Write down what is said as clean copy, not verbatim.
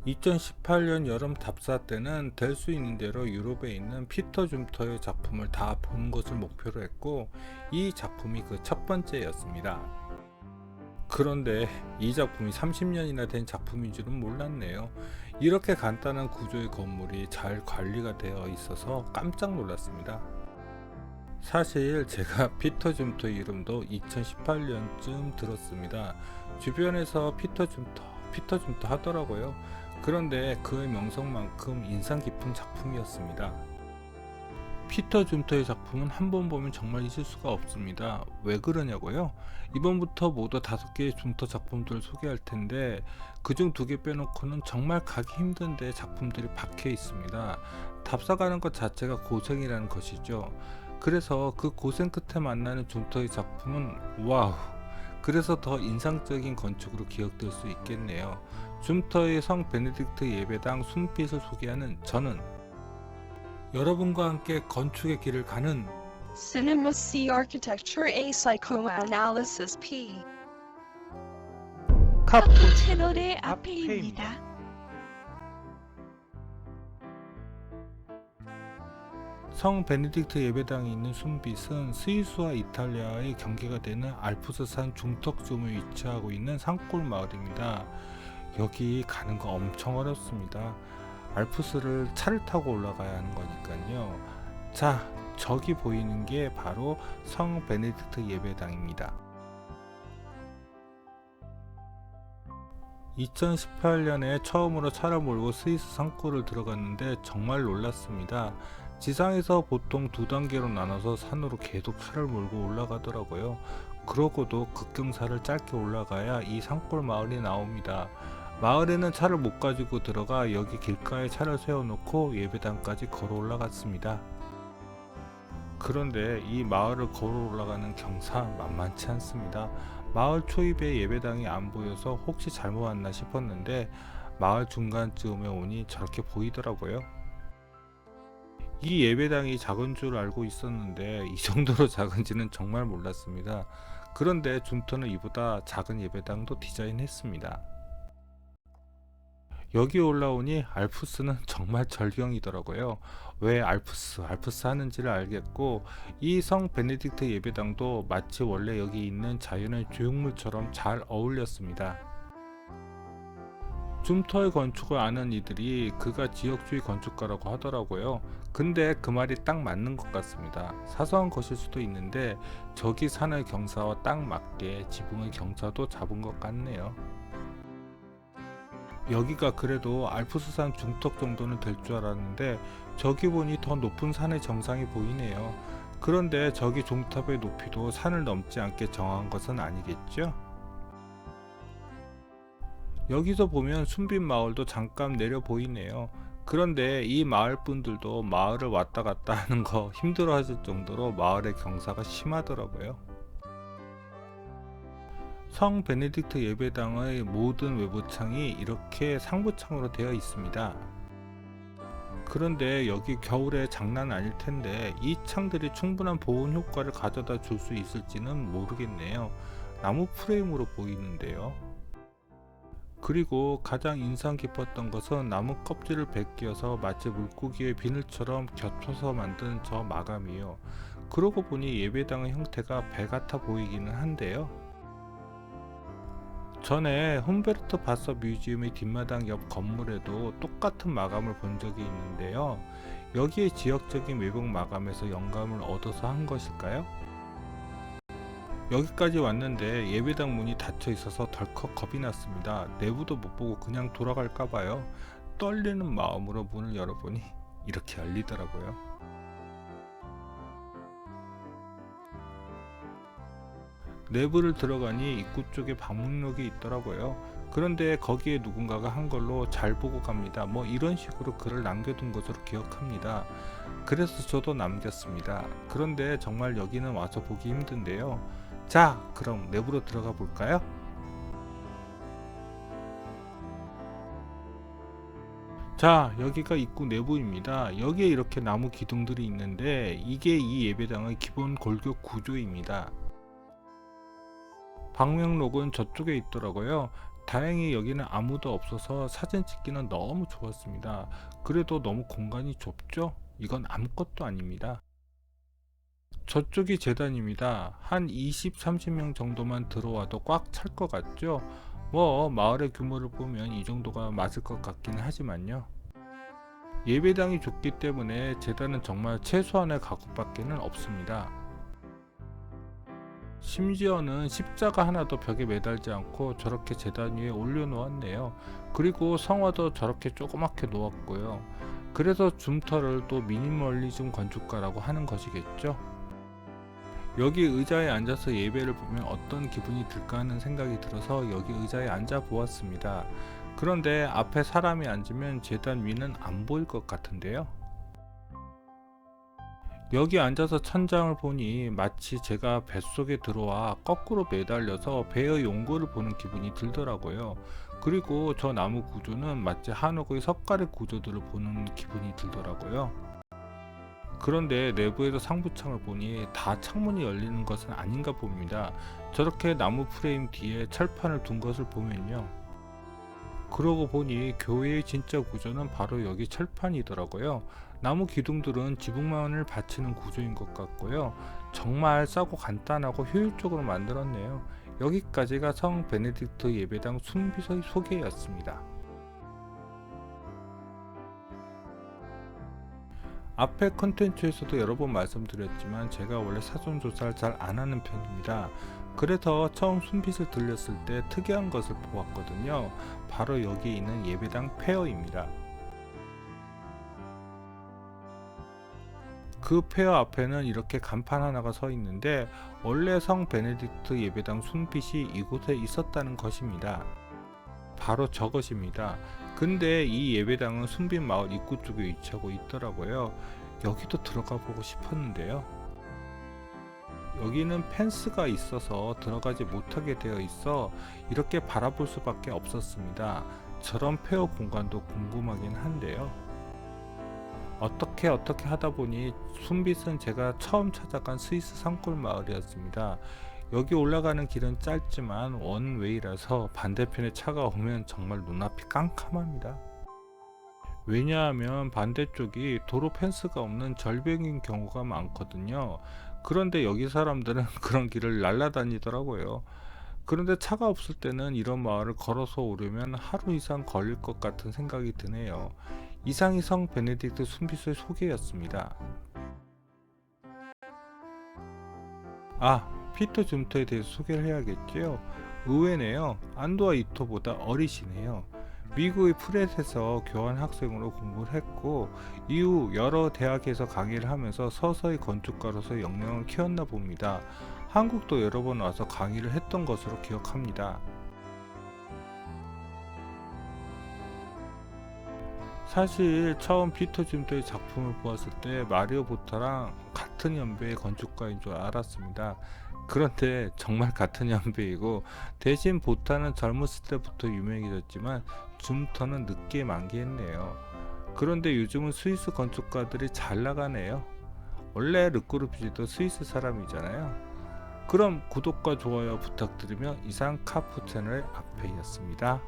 2018년 여름 답사 때는 될 수 있는 대로 유럽에 있는 피터 줌터의 작품을 다 보는 것을 목표로 했고, 이 작품이 그 첫 번째였습니다. 그런데 이 작품이 30년이나 된 작품인 줄은 몰랐네요. 이렇게 간단한 구조의 건물이 잘 관리가 되어 있어서 깜짝 놀랐습니다. 사실 제가 피터 줌터 이름도 2018년쯤 들었습니다. 주변에서 피터 줌터 하더라고요. 그런데 그의 명성만큼 인상 깊은 작품이었습니다. 피터 줌터의 작품은 한 번 보면 정말 잊을 수가 없습니다. 왜 그러냐고요? 이번부터 모두 5개의 줌터 작품들을 소개할 텐데, 그중 2개 빼놓고는 정말 가기 힘든데 작품들이 박혀 있습니다. 답사 가는 것 자체가 고생이라는 것이죠. 그래서 그 고생 끝에 만나는 줌터의 작품은 와우! 그래서 더 인상적인 건축으로 기억될 수 있겠네요. 줌터의 성 베네딕트 예배당 숭빛을 소개하는 저는 여러분과 함께 건축의 길을 가는 Cinema C Architecture A Psychoanalysis P 카푸 채널의 앞에입니다. 앞에입니다. 성 베네딕트 예배당에 있는 숭빛은 스위스와 이탈리아의 경계가 되는 알프스산 중턱쯤에 위치하고 있는 산골 마을입니다. 여기 가는 거 엄청 어렵습니다. 알프스를 차를 타고 올라가야 하는 거니까요. 자, 저기 보이는 게 바로 성 베네딕트 예배당입니다. 2018년에 처음으로 차를 몰고 스위스 산골을 들어갔는데 정말 놀랐습니다. 지상에서 보통 2단계로 나눠서 산으로 계속 차를 몰고 올라가더라고요. 그러고도 급경사를 짧게 올라가야 이 산골 마을이 나옵니다. 마을에는 차를 못 가지고 들어가 여기 길가에 차를 세워놓고 예배당까지 걸어 올라갔습니다. 그런데 이 마을을 걸어 올라가는 경사 만만치 않습니다. 마을 초입에 예배당이 안 보여서 혹시 잘못 왔나 싶었는데, 마을 중간쯤에 오니 저렇게 보이더라고요. 이 예배당이 작은 줄 알고 있었는데 이 정도로 작은지는 정말 몰랐습니다. 그런데 줌터는 이보다 작은 예배당도 디자인했습니다. 여기 올라오니 알프스는 정말 절경이더라고요. 왜 알프스 하는지를 알겠고, 이 성 베네딕트 예배당도 마치 원래 여기 있는 자연의 조형물처럼 잘 어울렸습니다. 줌터의 건축을 아는 이들이 그가 지역주의 건축가라고 하더라고요. 근데 그 말이 딱 맞는 것 같습니다. 사소한 것일 수도 있는데 저기 산의 경사와 딱 맞게 지붕의 경사도 잡은 것 같네요. 여기가 그래도 알프스산 중턱 정도는 될 줄 알았는데 저기 보니 더 높은 산의 정상이 보이네요. 그런데 저기 종탑의 높이도 산을 넘지 않게 정한 것은 아니겠죠? 여기서 보면 순빛 마을도 잠깐 내려 보이네요. 그런데 이 마을 분들도 마을을 왔다 갔다 하는 거 힘들어 하실 정도로 마을의 경사가 심하더라고요. 성 베네딕트 예배당의 모든 외부창이 이렇게 상부창으로 되어 있습니다. 그런데 여기 겨울에 장난 아닐 텐데 이 창들이 충분한 보온 효과를 가져다 줄 수 있을지는 모르겠네요. 나무 프레임으로 보이는데요. 그리고 가장 인상 깊었던 것은 나무 껍질을 벗겨서 마치 물고기의 비늘처럼 겹쳐서 만든 저 마감이요. 그러고 보니 예배당의 형태가 배 같아 보이기는 한데요. 전에 humberto 바서 뮤지엄의 뒷마당 옆 건물에도 똑같은 마감을 본 적이 있는데요. 여기에 지역적인 외벽 마감에서 영감을 얻어서 한 것일까요? 여기까지 왔는데 예배당 문이 닫혀 있어서 덜컥 겁이 났습니다. 내부도 못 보고 그냥 돌아갈까봐요. 떨리는 마음으로 문을 열어보니 이렇게 열리더라고요. 내부를 들어가니 입구 쪽에 방문록이 있더라고요. 그런데 거기에 누군가가 한글로 잘 보고 갑니다. 뭐 이런 식으로 글을 남겨둔 것으로 기억합니다. 그래서 저도 남겼습니다. 그런데 정말 여기는 와서 보기 힘든데요. 자, 그럼 내부로 들어가 볼까요? 자, 여기가 입구 내부입니다. 여기에 이렇게 나무 기둥들이 있는데 이게 이 예배당의 기본 골격 구조입니다. 방명록은 저쪽에 있더라고요. 다행히 여기는 아무도 없어서 사진 찍기는 너무 좋았습니다. 그래도 너무 공간이 좁죠? 이건 아무것도 아닙니다. 저쪽이 재단입니다. 한 20, 30명 정도만 들어와도 꽉 찰 것 같죠? 뭐 마을의 규모를 보면 이 정도가 맞을 것 같기는 하지만요. 예배당이 좁기 때문에 재단은 정말 최소한의 가구밖에는 없습니다. 심지어는 십자가 하나도 벽에 매달지 않고 저렇게 재단 위에 올려놓았네요. 그리고 성화도 저렇게 조그맣게 놓았고요. 그래서 줌터를 또 미니멀리즘 건축가라고 하는 것이겠죠. 여기 의자에 앉아서 예배를 보면 어떤 기분이 들까 하는 생각이 들어서 여기 의자에 앉아 보았습니다. 그런데 앞에 사람이 앉으면 재단 위는 안 보일 것 같은데요. 여기 앉아서 천장을 보니 마치 제가 뱃속에 들어와 거꾸로 매달려서 배의 용고를 보는 기분이 들더라고요. 그리고 저 나무 구조는 마치 한옥의 석가래 구조들을 보는 기분이 들더라고요. 그런데 내부에서 상부창을 보니 다 창문이 열리는 것은 아닌가 봅니다. 저렇게 나무 프레임 뒤에 철판을 둔 것을 보면요. 그러고 보니 교회의 진짜 구조는 바로 여기 철판이더라고요. 나무 기둥들은 지붕만을 받치는 구조인 것 같고요. 정말 싸고 간단하고 효율적으로 만들었네요. 여기까지가 성 베네딕트 예배당 순비서의 소개였습니다. 앞에 컨텐츠에서도 여러 번 말씀드렸지만 제가 원래 사전 조사를 잘 안 하는 편입니다. 그래서 처음 순빛을 들렸을 때 특이한 것을 보았거든요. 바로 여기 있는 예배당 폐허입니다. 그 폐허 앞에는 이렇게 간판 하나가 서 있는데 원래 성 베네딕트 예배당 순빛이 이곳에 있었다는 것입니다. 바로 저것입니다. 근데 이 예배당은 순빛 마을 입구 쪽에 위치하고 있더라고요. 여기도 들어가 보고 싶었는데요. 여기는 펜스가 있어서 들어가지 못하게 되어 있어 이렇게 바라볼 수밖에 없었습니다. 저런 폐허 공간도 궁금하긴 한데요. 어떻게 하다 보니 순빛은 제가 처음 찾아간 스위스 산골 마을이었습니다. 여기 올라가는 길은 짧지만 원웨이라서 반대편에 차가 오면 정말 눈앞이 깜깜합니다. 왜냐하면 반대쪽이 도로 펜스가 없는 절벽인 경우가 많거든요. 그런데 여기 사람들은 그런 길을 날라다니더라고요. 그런데 차가 없을 때는 이런 마을을 걸어서 오려면 하루 이상 걸릴 것 같은 생각이 드네요. 이상이 성 베네딕트 순빛의 소개였습니다. 피터 줌터에 대해서 소개를 해야겠죠. 의외네요. 안도와 이토보다 어리시네요. 미국의 프렛에서 교환 학생으로 공부를 했고 이후 여러 대학에서 강의를 하면서 서서히 건축가로서 역량을 키웠나 봅니다. 한국도 여러 번 와서 강의를 했던 것으로 기억합니다. 사실 처음 피터 줌터의 작품을 보았을 때 마리오 보타랑 같은 연배의 건축가인 줄 알았습니다. 그런데 정말 같은 연배이고 대신 보타는 젊었을 때부터 유명해졌지만 줌터는 늦게 만기했네요. 그런데 요즘은 스위스 건축가들이 잘 나가네요. 원래 르꼬르비제도 스위스 사람이잖아요. 그럼 구독과 좋아요 부탁드리며 이상 카프 채널의 앞에였습니다.